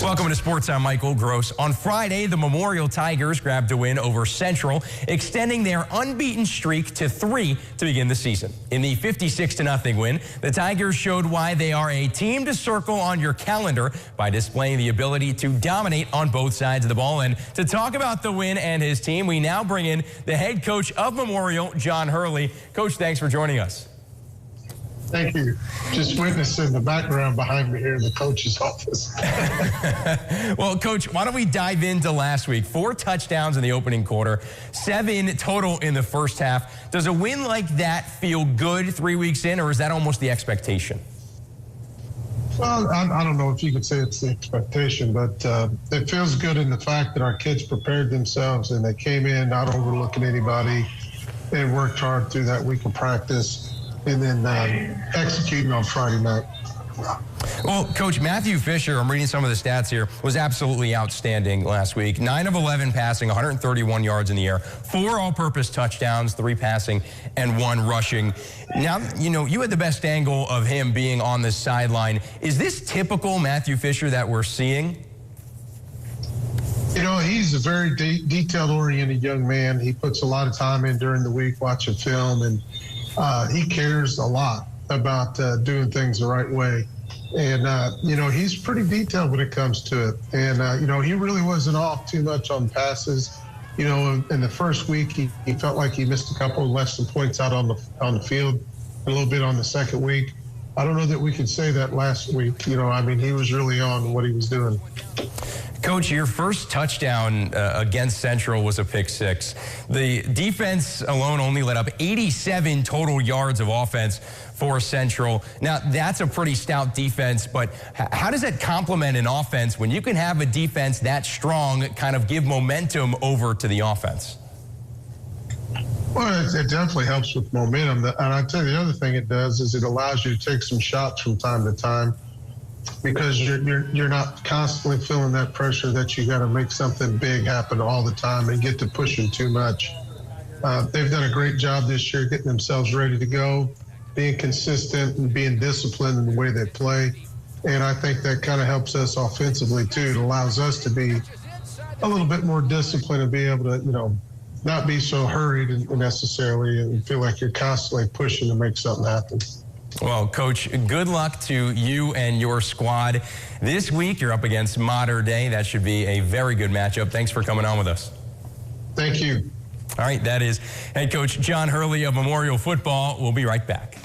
Welcome to Sports. I'm Michael Gross. On Friday, the Memorial Tigers grabbed a win over Central, extending their unbeaten streak to 3 to begin the season. In the 56-0 win, the Tigers showed why they are a team to circle on your calendar by displaying the ability to dominate on both sides of the ball. And to talk about the win and his team, we now bring in the head coach of Memorial, John Hurley. Coach, thanks for joining us. Thank you. Just witnessing the background behind me here in the coach's office. Well, Coach, why don't we dive into last week? 4 touchdowns in the opening quarter, 7 total in the first half. Does a win like that feel good 3 weeks in, or is that almost the expectation? Well, I don't know if you could say it's the expectation, but it feels good in the fact that our kids prepared themselves and they came in not overlooking anybody and worked hard through that week of practice. And then executing on Friday night. Well, Coach, Matthew Fisher, I'm reading some of the stats here, was absolutely outstanding last week. 9 of 11 passing, 131 yards in the air, 4 all-purpose touchdowns, 3 passing, and 1 rushing. Now, you had the best angle of him being on the sideline. Is this typical Matthew Fisher that we're seeing? He's a very detail-oriented young man. He puts a lot of time in during the week watching film, and he cares a lot about doing things the right way. And, he's pretty detailed when it comes to it. And, he really wasn't off too much on passes. In the first week, he felt like he missed a couple of less than points out on the field, a little bit on the second week. I don't know that we could say that last week. He was really on what he was doing. Coach, your first touchdown against Central was a pick 6. The defense alone only let up 87 total yards of offense for Central. Now, that's a pretty stout defense, but how does that complement an offense when you can have a defense that strong kind of give momentum over to the offense? Well, it definitely helps with momentum. And I tell you, the other thing it does is it allows you to take some shots from time to time, because you're not constantly feeling that pressure that you got to make something big happen all the time and get to pushing too much. They've done a great job this year getting themselves ready to go, being consistent and being disciplined in the way they play. And I think that kind of helps us offensively too. It allows us to be a little bit more disciplined and be able to, not be so hurried necessarily and feel like you're constantly pushing to make something happen. Well, Coach, good luck to you and your squad. This week, you're up against Mater Dei. That should be a very good matchup. Thanks for coming on with us. Thank you. All right, that is head coach John Hurley of Memorial Football. We'll be right back.